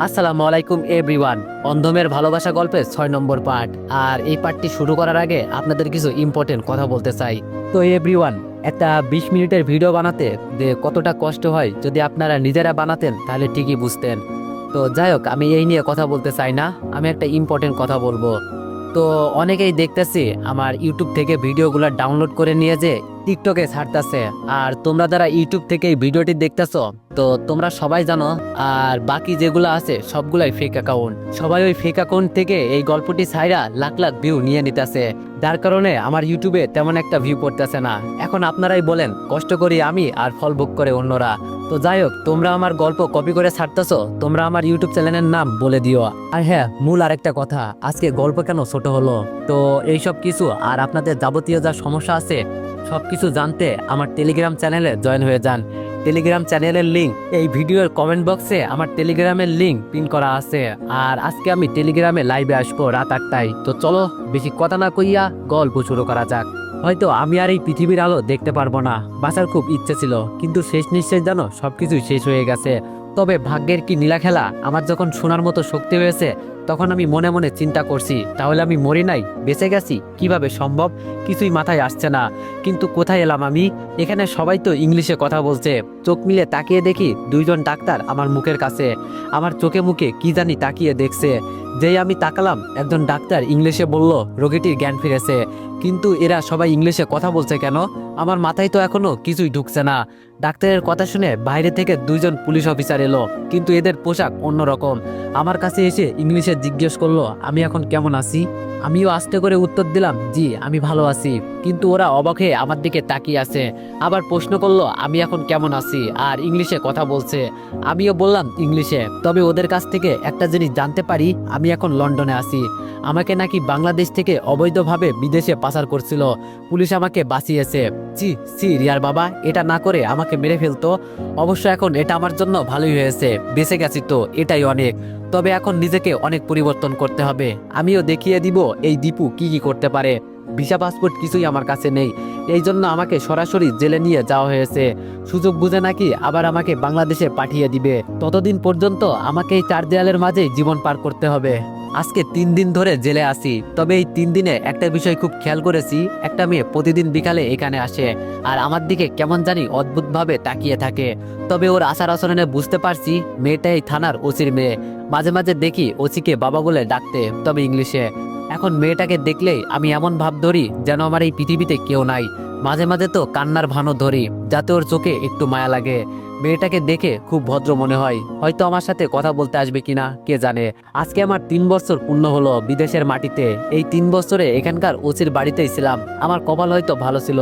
আসসালামু আলাইকুম এভরিওয়ান। অন্ধমের ভালোবাসা গল্পের 6 নম্বর পার্ট। আর এই পার্টটি শুরু করার আগে আপনাদের কিছু ইম্পর্টেন্ট কথা বলতে চাই। তো এভরিওয়ান, একটা 20 মিনিটের ভিডিও বানাতে যে কতটা কষ্ট হয় যদি আপনারা নিজেরা বানাতেন তাহলে ঠিকই বুঝতেন। তো যাই হোক, আমি এই নিয়ে কথা বলতে চাই না, আমি একটা ইম্পর্টেন্ট কথা বলবো। তো অনেকেই দেখতেছি আমার ইউটিউব থেকে ভিডিওগুলো ডাউনলোড করে নিয়ে যে টিকটকে ছাড়তেছে। আর তোমরা যারা ইউটিউব থেকে এই ভিডিওটি দেখতেছো, তো তোমরা সবাই জানো আর বাকি যেগুলো আছে সবগুলাই ফেক অ্যাকাউন্ট। সবাই ওই ফেক অ্যাকাউন্ট থেকে এই গল্পটি ছাইরা লাখ লাখ ভিউ নিয়ে নিতেছে, যার কারণে আমার ইউটিউবে তেমন একটা ভিউ পড়তেছে না। এখন আপনারাই বলেন, কষ্ট করি আমি আর ফল ভোগ করে অন্যরা। তো যাই হোক, তোমরা আমার গল্প কপি করে ছাড়তেছো, তোমরা আমার ইউটিউব চ্যানেলের নাম বলে দিও। আর হ্যাঁ, মূল আরেকটা কথা, আজকে গল্প কেন ছোট হলো, তো এইসব কিছু আর আপনাদের যাবতীয় যা সমস্যা আছে সবকিছু জানতে আমার টেলিগ্রাম চ্যানেলে জয়েন হয়ে যান। টেলিগ্রাম চ্যানেলের লিঙ্ক এই ভিডিওর কমেন্ট বক্সে আমার টেলিগ্রামের লিঙ্ক পিন করা আছে। আর আজকে আমি টেলিগ্রামে লাইভে আসবো রাত 8টায়। তো চলো বেশি কথা না কইয়া গল্প শুরু করা যাক। হয়তো আমি আর এই পৃথিবীর আলো দেখতে পারবো না, বাঁচার খুব ইচ্ছে ছিল, কিন্তু শেষ নিঃশ্বাস জানো সবকিছুই শেষ হয়ে গেছে। তবে ভাগ্যের কি নীলা খেলা, আমার যখন শোনার মতো শক্তি হয়েছে তখন আমি মনে মনে চিন্তা করছি, তাহলে আমি মরি নাই, বেঁচে গেছি, কিভাবে সম্ভব? কিছুই মাথায় আসছে না। কিন্তু কোথায় এলাম আমি? এখানে সবাই তো ইংলিশে কথা বলছে। চোখ মিলে তাকিয়ে দেখি দুইজন ডাক্তার আমার মুখের কাছে, আমার চোখে মুখে কি জানি তাকিয়ে দেখছে। যেই আমি তাকালাম, একজন ডাক্তার ইংলিশে বলল রোগীটির জ্ঞান ফিরেছে। কিন্তু এরা সবাই ইংলিশে কথা বলছে কেন? আমার মাথায় তো এখনো কিছুই ঢুকছে না। ডাক্তারের কথা শুনে বাইরে থেকে দুইজন পুলিশ অফিসার এলো, কিন্তু এদের পোশাক অন্যরকম। আমার কাছে এসে ইংলিশে জিজ্ঞেস করলো আমি এখন কেমন আছি। আমিও আস্তে করে উত্তর দিলাম, জি আমি ভালো আছি। কিন্তু ওরা অবাক হয়ে আমার দিকে তাকিয়ে আছে। আবার প্রশ্ন করলো আমি এখন কেমন আছি, আর ইংলিশে কথা বলছে। আমিও বললাম ইংলিশে। তবে ওদের কাছ থেকে একটা জিনিস জানতে পারি, আমি এখন লন্ডনে আছি। আমাকে নাকি বাংলাদেশ থেকে অবৈধভাবে বিদেশে পাচার করছিল, পুলিশ আমাকে বাঁচিয়েছে। জি জি রিয়ার বাবা, এটা না করে আমাকে মেরে ফেলতো। অবশ্য এখন এটা আমার জন্য ভালোই হয়েছে, বেঁচে গেছি তো এটাই অনেক। তবে এখন নিজেকে অনেক পরিবর্তন করতে হবে। আমিও দেখিয়ে দিব এই দীপু কি কি করতে পারে। ভিসা পাসপোর্ট কিছুই আমার কাছে নেই, এই জন্য আমাকে সরাসরি জেলে নিয়ে যাওয়া হয়েছে। সুযোগ বুঝে নাকি আবার আমাকে বাংলাদেশে পাঠিয়ে দিবে। ততদিন পর্যন্ত আমাকে এই 4 দেয়ালের মাঝেই জীবন পার করতে হবে। আজকে 3 দিন ধরে জেলে আছি। তবে এই 3 দিনে একটা বিষয় খুব খেয়াল করেছি, একটা মেয়ে প্রতিদিন বিকালে এখানে আসে আর আমার দিকে কেমন জানি অদ্ভুতভাবে তাকিয়ে থাকে। তবে ওর আচার আচরণে বুঝতে পারছি মেয়েটা এই থানার ওসির মেয়ে। মাঝে মাঝে দেখি ওসিকে বাবা বলে ডাকতে, তবে ইংলিশে। এখন মেয়েটাকে দেখলেই আমি এমন ভাব ধরি যেন আমার এই পৃথিবীতে কেউ নাই। মাঝে মাঝে তো কান্নার ভানও ধরি, যাতে ওর চোখে একটু মায়া লাগে। মেয়েটাকে দেখে খুব ভদ্র মনে হয়, হয়তো আমার সাথে কথা বলতে আসবে কিনা কে জানে। আজকে আমার 3 বছর পূর্ণ হলো বিদেশের মাটিতে। এই 3 বছরে এখানকার ওসির বাড়িতেই ছিলাম। আমার কপাল হয়তো ভালো ছিল।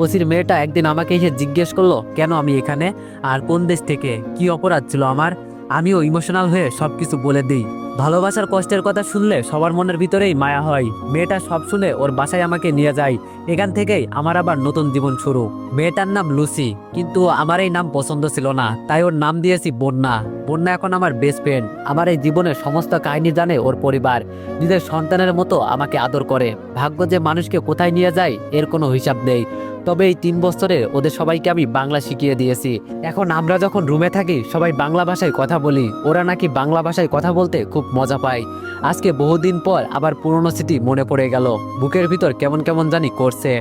ওসির মেয়েটা একদিন আমাকে এসে জিজ্ঞেস করলো কেন আমি এখানে, আর কোন দেশ থেকে, কি অপরাধ ছিল আমার। আমিও ইমোশনাল হয়ে সবকিছু বলে দিই। ভালোবাসার কষ্টের কথা শুনলে সবার মনের ভিতরেই মায়া হয়। মেয়েটা সব শুনে ওর বাসায় আমাকে নিয়ে যায়। এখান থেকেই আমার আবার নতুন জীবন শুরু। মেয়েটার নাম লুসি, কিন্তু আমার এই নাম পছন্দ ছিল না, তাই ওর নাম দিয়েছি বন্যা। বন্যা এখন আমার বেস্ট ফ্রেন্ড। আমার এই জীবনের সমস্ত কাহিনী জানে ওর পরিবার। নিজের সন্তানের মতো আমাকে আদর করে। ভাগ্য যে মানুষকে কোথায় নিয়ে যায় এর কোনো হিসাব নেই। তবে এই 3 বছরে ওদের সবাইকে আমি বাংলা শিখিয়ে দিয়েছি। এখন আমরা যখন রুমে থাকি সবাই বাংলা ভাষায় কথা বলি। ওরা নাকি বাংলা ভাষায় কথা বলতে খুব মজা পায়। আজকে বহুদিন পর আবার পুরনো স্মৃতি মনে পড়ে গেল। বুকের ভিতর কেমন কেমন জানি করছে।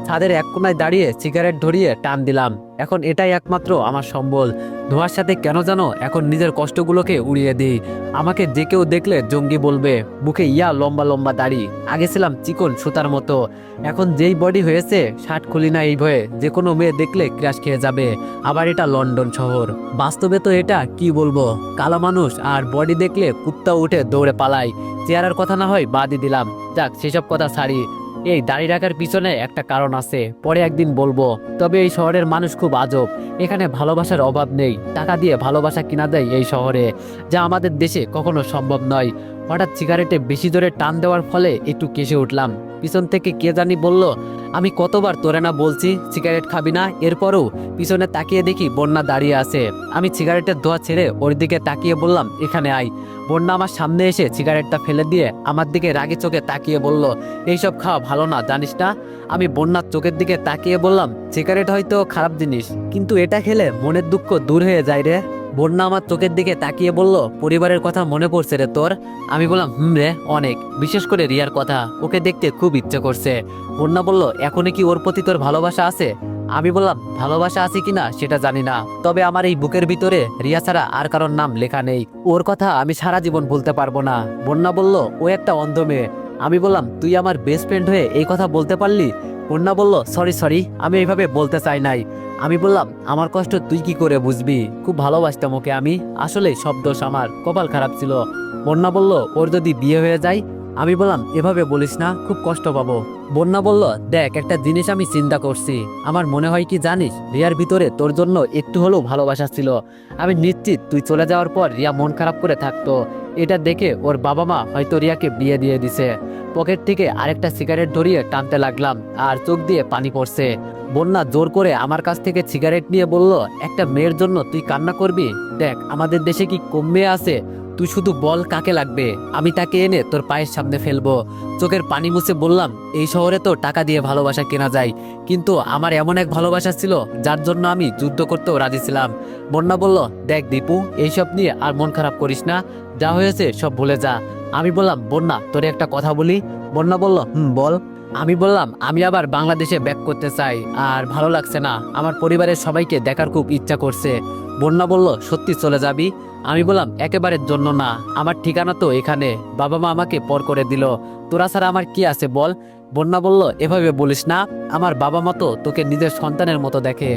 ছাদের এক কোনায় দাঁড়িয়ে সিগারেট ধরিয়ে টান দিলাম। এখন এটাই একমাত্র আমার সম্বল। ধোঁয়ার সাথে কেন জানো এখন নিজের কষ্টগুলোকে উড়িয়ে দিই। আমাকে যে কেউ দেখলে জঙ্গি বলবে। মুখে ইয়া লম্বা লম্বা দাড়ি। আগে ছিলাম চিকন সুতার মতো, এখন যেই বডি হয়েছে শার্ট খুলি না এই ভয়ে যে কোনো মেয়ে দেখলে ক্রাশ খেয়ে যাবে। আবার এটা লন্ডন শহর, বাস্তবে তো এটা কি বলবো, কালো মানুষ আর বডি দেখলে কুত্তা উঠে দৌড়ে পালায়। চেহারার কথা না হয় বাদই দিলাম, যাক সেসব কথা ছাড়ি। এই দাড়ি রাখার পিছনে একটা কারণ আছে, পরে একদিন বলবো। তবে এই শহরের মানুষ খুব আজব। এখানে ভালোবাসার অভাব নেই, টাকা দিয়ে ভালোবাসা কিনা দেয় এই শহরে, যা আমাদের দেশে কখনো সম্ভব নয়। হঠাৎ সিগারেটে বেশি জোরে টান দেওয়ার ফলে একটু কেসে উঠলাম। পিছন থেকে কে জানি বলল, আমি কতবার তোরে না বলছি সিগারেট খাবি না, এরপরও। পিছনে তাকিয়ে দেখি বন্যা দাঁড়িয়ে আছে। আমি সিগারেটের ধোঁয়া ছেড়ে ওর দিকে তাকিয়ে বললাম এখানে আয়। বন্যা আমার সামনে এসে সিগারেটটা ফেলে দিয়ে আমার দিকে রাগে চোখে তাকিয়ে বলল, এইসব খাওয়া ভালো না জানিস না। আমি বন্যার চোখের দিকে তাকিয়ে বললাম, সিগারেট হয়তো খারাপ জিনিস, কিন্তু এটা খেলে মনের দুঃখ দূর হয়ে যায় রে। বন্যা আমার চোখের দিকে তাকিয়ে বলল, পরিবারের কথা মনে পড়ছে রে তোর? আমি বললাম, রে অনেক, বিশেষ করে রিয়ার কথা, ওকে দেখতে খুব ইচ্ছে করছে। বন্যা বলল, এখনই কি ওর প্রতি তোর ভালোবাসা আছে? আমি বললাম, ভালোবাসা আছে কিনা সেটা জানি না, তবে আমার এই বুকের ভিতরে রিয়া ছাড়া আর কারোর নাম লেখা নেই। ওর কথা আমি সারা জীবন ভুলতে পারবো না। বন্যা বলল, ও একটা অন্ধ মেয়ে। আমি বললাম, তুই আমার বেস্ট ফ্রেন্ড হয়ে এই কথা বলতে পারলি? বন্যা বলল, সরি, আমি এইভাবে বলতে চাই নাই। আমি বললাম, আমার কষ্ট তুই কি করে বুঝবি? খুব ভালোবাসতাম ওকে আমি, আসলে সব দোষ আমার, কপাল খারাপ ছিল। বন্যা বলল, ওর যদি বিয়ে হয়ে যায়? আমি বললাম, এভাবে বলিস না, খুব কষ্ট পাবো। বন্যা বলল, দেখ একটা জিনিস আমি চিন্তা করছি, আমার মনে হয় কি জানিস, রিয়ার ভিতরে তোর জন্য একটু হলেও ভালোবাসা ছিল। আমি নিশ্চিত তুই চলে যাওয়ার পর রিয়া মন খারাপ করে থাকতো। এটা দেখে ওর বাবা মা হয়তো রিয়াকে বিয়ে দিয়ে দিছে। পকেট থেকে আরেকটা সিগারেট ধরিয়ে টানতে লাগলাম, আর চোখ দিয়ে পানি পড়ছে। বন্যা জোর করে আমার কাছ থেকে সিগারেট নিয়ে বলল, একটা মেয়ের জন্য তুই কান্না করবি? দেখ আমাদের দেশে কি কম মেয়ে আছে? তুই শুধু বল কাকে লাগবে, আমি তাকে এনে তোর পায়ের সামনে ফেলবো। চোখের পানি মুছে বললাম, এই শহরে তো টাকা দিয়ে ভালোবাসা কেনা যায়, কিন্তু আমার এমন এক ভালোবাসা ছিল যার জন্য আমি যুদ্ধ করতেও রাজি ছিলাম। বন্যা বলল, দেখ দীপু, এইসব নিয়ে আর মন খারাপ করিস না, যা হয়েছে সব ভুলে যা। আমি বললাম, বন্যা তোরে একটা কথা বলি। বন্যা বলল, বল। আমি বললাম, আমি আবার বাংলাদেশে ব্যাক করতে চাই, আর ভালো লাগছে না, আমার পরিবারের সবাইকে দেখার খুব ইচ্ছা করছে। বন্যা বলল, সত্যি চলে যাবি? আমি বললাম, একেবারের জন্য না, আমার ঠিকানা তো এখানে, বাবা মা আমাকে পর করে দিল, তোরা ছাড়া আমার কি আছে বল। বন্যা বলল, এভাবে বলিস না, আমার বাবা মা তো তোকে নিজের সন্তানের মতো দেখে।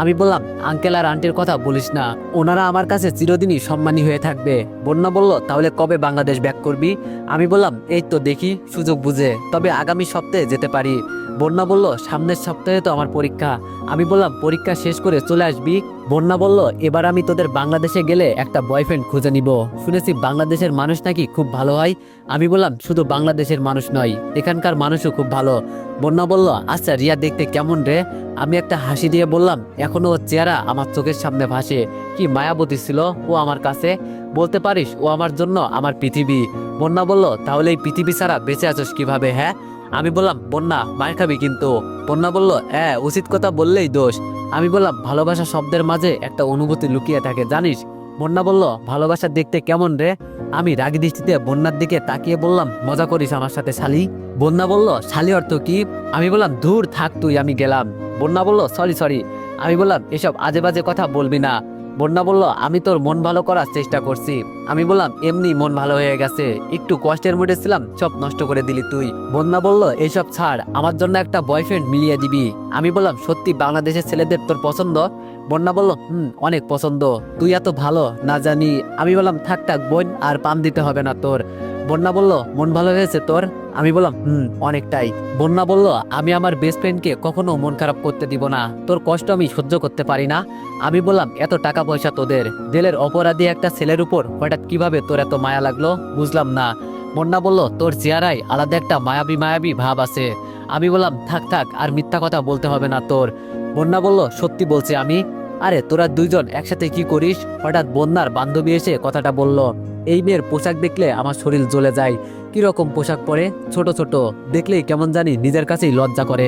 আমি বললাম, আঙ্কেল আর আন্টির কথা বলিস না, ওনারা আমার কাছে চিরদিনই সম্মানী হয়ে থাকবে। বন্যা বলল, তাহলে কবে বাংলাদেশ ব্যাক করবি? আমি বললাম, এই তো দেখি সুযোগ বুঝে, তবে আগামী সপ্তাহে যেতে পারি। বন্যা বলল, সামনের সপ্তাহে তো আমার পরীক্ষা। আমি বললাম, পরীক্ষা শেষ করে চলে আসবি? বন্যা বলল, এবার আমি তোদের বাংলাদেশে গেলে একটা বয়ফ্রেন্ড খুঁজে নিব, শুনেছি বাংলাদেশের মানুষ নাকি খুব ভালো হয়। আমি বললাম, শুধু বাংলাদেশের মানুষ নয়, এখানকার মানুষও খুব ভালো। বন্যা বলল, আচ্ছা রিয়া দেখতে কেমন রে? আমি একটা হাসি দিয়ে বললাম, এখনো ওর চেহারা আমার চোখের সামনে ভাসে, কি মায়াবতী ছিল ও আমার কাছে, বলতে পারিস ও আমার জন্য আমার পৃথিবী। বন্যা বলল, তাহলে এই পৃথিবী ছাড়া বেঁচে আছোস কিভাবে? হ্যাঁ। আমি বললাম, বন্যা মার খাবি কিন্তু। বন্যা বলল, হ্যাঁ, উচিত কথা বললেই দোষ। আমি বললাম, ভালোবাসা শব্দের মাঝে একটা অনুভূতি লুকিয়ে থাকে জানিস। বন্যা বলল, ভালোবাসা দেখতে কেমন রে? আমি রাগী দৃষ্টিতে বন্যার দিকে তাকিয়ে বললাম, মজা করিস আমার সাথে শালি? বন্যা বলল, শালি অর্থ কি? আমি বললাম, দূর থাক তুই, আমি গেলাম। বন্যা বলল, সরি। আমি বললাম, এসব আজে বাজে কথা বলবি না। বন্যা বলল, আমি তোর মন ভালো করার চেষ্টা করছি। আমি বললাম, এমনি মন ভালো হয়ে গেছে, একটু কষ্টের মুডে ছিলাম, সব নষ্ট করে দিলি তুই। বন্যা বলল, এইসব ছাড়, আমার জন্য একটা বয়ফ্রেন্ড মিলিয়ে দিবি। আমি বললাম, সত্যি বাংলাদেশের ছেলেদের তোর পছন্দ? বন্যা বলল, অনেক পছন্দ, তুই এত ভালো না জানি। আমি বললাম, থাক বোন, আর পাম দিতে হবে না তোর। বন্যা বলল, মন ভালো হয়েছে তোর? আমি বললাম, অনেকটাই। বন্যা বলল, আমি আমার বেস্ট ফ্রেন্ডকে কখনো মন খারাপ করতে দিব না, তোর কষ্ট আমি সহ্য করতে পারি না। আমি বললাম, এত টাকা পয়সা তোদের, জেলের অপরাধী একটা ছেলের উপর হঠাৎ কিভাবে তোর এত মায়া লাগলো বুঝলাম না। বন্যা বলল, তোর চেহারায় আলাদা একটা মায়াবী ভাব আছে। আমি বললাম, থাক, আর মিথ্যা কথা বলতে হবে না তোর। বন্যা বলল, সত্যি বলছি আমি। আরে তোরা দুইজন একসাথে কি করিস? হঠাৎ বন্যার বান্ধবী এসে কথাটা বলল। এই মেয়ের পোশাক দেখলে আমার শরীর জ্বলে যায়, কিরকম পোশাক পরে, ছোট দেখলেই কেমন জানি নিজের কাছেই লজ্জা করে,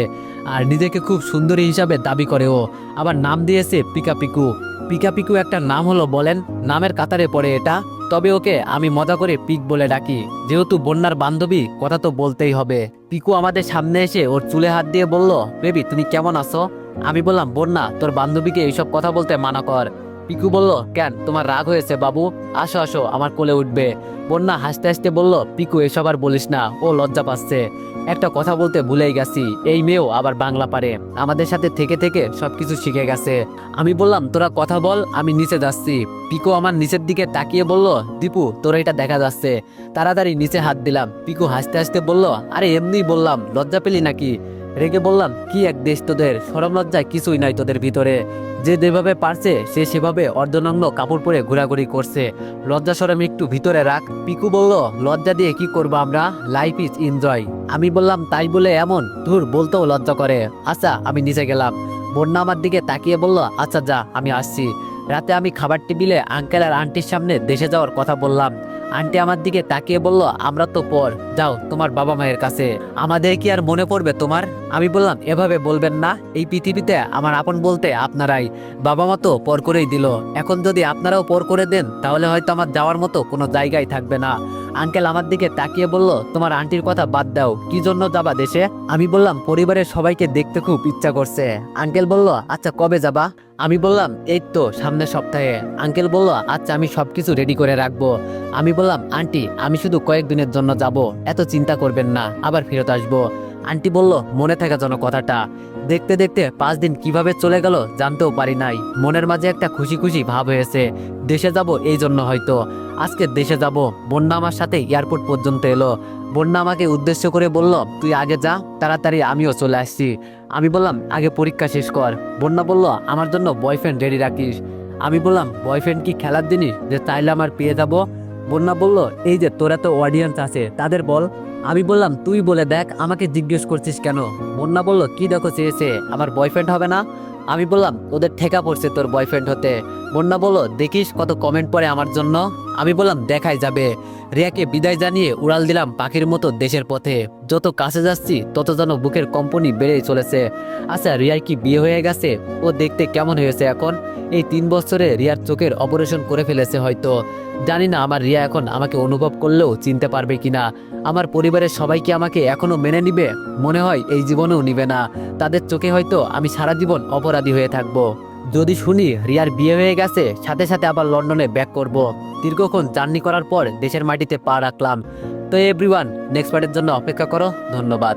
আর নিজেকে খুব সুন্দরী হিসাবে দাবি করে। ও আবার নাম দিয়েছে পিকা পিকু একটা নাম হলো বলেন, নামের কাতারে পড়ে এটা। তবে ওকে আমি মজা করে পিক বলে ডাকি, যেহেতু বন্যার বান্ধবী কথা তো বলতেই হবে। পিকু আমাদের সামনে এসে ওর চুলে হাত দিয়ে বলল, বেবি তুমি কেমন আছো? আমি বললাম, বন্যা তোর বান্ধবীকে এইসব কথা বলতে মানা কর। পিকু বলল, কেন তোমার রাগ হয়েছে বাবু? আসো আমার কোলে উঠবে। বন্যা হাসতে হাসতে বলল, পিকু এসব আর বলিস না, ও লজ্জা পাচ্ছে। একটা কথা বলতে ভুলেই গেছি, এই মেয়েও আবার বাংলা পারে, আমাদের সাথে থেকে সবকিছু শিখে গেছে। আমি বললাম, তোরা কথা বল, আমি নিচে যাচ্ছি। পিকু আমার নিচের দিকে তাকিয়ে বলল, দীপু তোরা এটা দেখা যাচ্ছে। তাড়াতাড়ি নিচে হাত দিলাম। পিকু হাসতে হাসতে বলল, আরে এমনি বললাম, লজ্জা পেলি নাকি? রেগে বললাম, কি এক দেশ তোদের, শরম লজ্জা কিছুই নাই তোদের ভিতরে। যে যেভাবে পারছে সে সেভাবে অর্ধনগ্ন কাপড় পরে ঘোরাঘুরি করছে, লজ্জা শরম একটু ভিতরে রাখ। পিকু বলল, লজ্জা দিয়ে কি করবো আমরা, লাইফ ইজ এনজয়। আমি বললাম, তাই বলে এমন ধুর বলতেও লজ্জা করে। আচ্ছা আমি নিচে গেলাম। বন্যা আমার দিকে তাকিয়ে বলল, আচ্ছা যা, আমি আসছি। রাতে আমি খাবার টেবিলে আঙ্কেল আর আন্টির সামনে দেশে যাওয়ার কথা বললাম। আন্টি আমার দিকে তাকিয়ে বলল, আমরা তো পর, যাও তোমার বাবা মায়ের কাছে, আমাদের কি আর মনে পড়বে তোমার? আমি বললাম, এভাবে বলবেন না, এই পৃথিবীতে আমার আপন বলতে আপনারাই। বাবা মা তো পর করেই দিল, এখন যদি আপনারাও পর করে দেন তাহলে হয়তো আমার যাওয়ার মতো কোনো জায়গায় থাকবে না। আঙ্কেল আমার দিকে তাকিয়ে বলল, তোমার আন্টির কথা বাদ দাও, কি জন্য যাবা দেশে? আমি বললাম, পরিবারের সবাইকে দেখতে খুব ইচ্ছা করছে। আঙ্কেল বলল, আচ্ছা কবে যাবা? আমি বললাম, এই তো সামনের সপ্তাহে। আঙ্কেল বলল, আচ্ছা আমি সবকিছু রেডি করে রাখবো। আমি বললাম, আন্টি আমি শুধু কয়েকদিনের জন্য যাব, এত চিন্তা করবেন না, আবার ফেরত আসবো। আন্টি বলল, মনে থাকা যেন কথাটা। দেখতে দেখতে 5 দিন কিভাবে চলে গেল জানতেও পারি নাই। মনের মাঝে একটা খুশি খুশি ভাব হয়েছে। দেশে যাব এই জন্য হয়তো। আজকে দেশে যাব। বন্যা আমার সাথে এয়ারপোর্ট পর্যন্ত এলো। বন্যা আমাকে উদ্দেশ্য করে বলল, তুই আগে যা, তাড়াতাড়ি আমিও চলে আসছি। আমি বললাম, আগে পরীক্ষা শেষ কর। বন্যা বলল, আমার জন্য বয়ফ্রেন্ড রেডি রাখিস। আমি বললাম, বয়ফ্রেন্ড কি খেলার জিনিস যে চাইলে আমার পেয়ে যাব? বন্যা বলল, এই যে তোরা তো অডিয়েন্স আছে, তাদের বল। আমি বললাম, তুই বলে দেখ, আমাকে জিজ্ঞেস করছিস কেন? বন্যা বলল, কি দেখো চেয়েছে, আমার বয়ফ্রেন্ড হবে না? আমি বললাম, ওদের ঠেকা পড়ছে তোর বয়ফ্রেন্ড হতে। বন্যা বলল, দেখিস কত কমেন্ট পড়ে আমার জন্য। আমি বললাম, দেখাই যাবে। রিয়াকে বিদায় জানিয়ে উড়াল দিলাম পাখির মতো দেশের পথে। যত কাছে যাচ্ছি তত যেন বুকের কম্পনি বেড়েই চলেছে। আচ্ছা, রিয়ার কি বিয়ে হয়ে গেছে? ও দেখতে কেমন হয়েছে এখন? এই 3 বছরে রিয়ার চোখের অপারেশন করে ফেলেছে হয়তো। জানি না আমার রিয়া এখন আমাকে অনুভব করলেও চিনতে পারবে কিনা। আমার পরিবারের সবাই কি আমাকে এখনো মেনে নিবে? মনে হয় এই জীবনেও নিবে না। তাদের চোখে হয়তো আমি সারা জীবন অপরাধী হয়ে থাকবো। যদি শুনি রিয়ার বিয়ে হয়ে গেছে, সাথে সাথে আবার লন্ডনে ব্যাক করব। দীর্ঘক্ষণ জার্নি করার পর দেশের মাটিতে পা রাখলাম। তো এভরিওয়ান, নেক্সট পার্টের জন্য অপেক্ষা করো। ধন্যবাদ।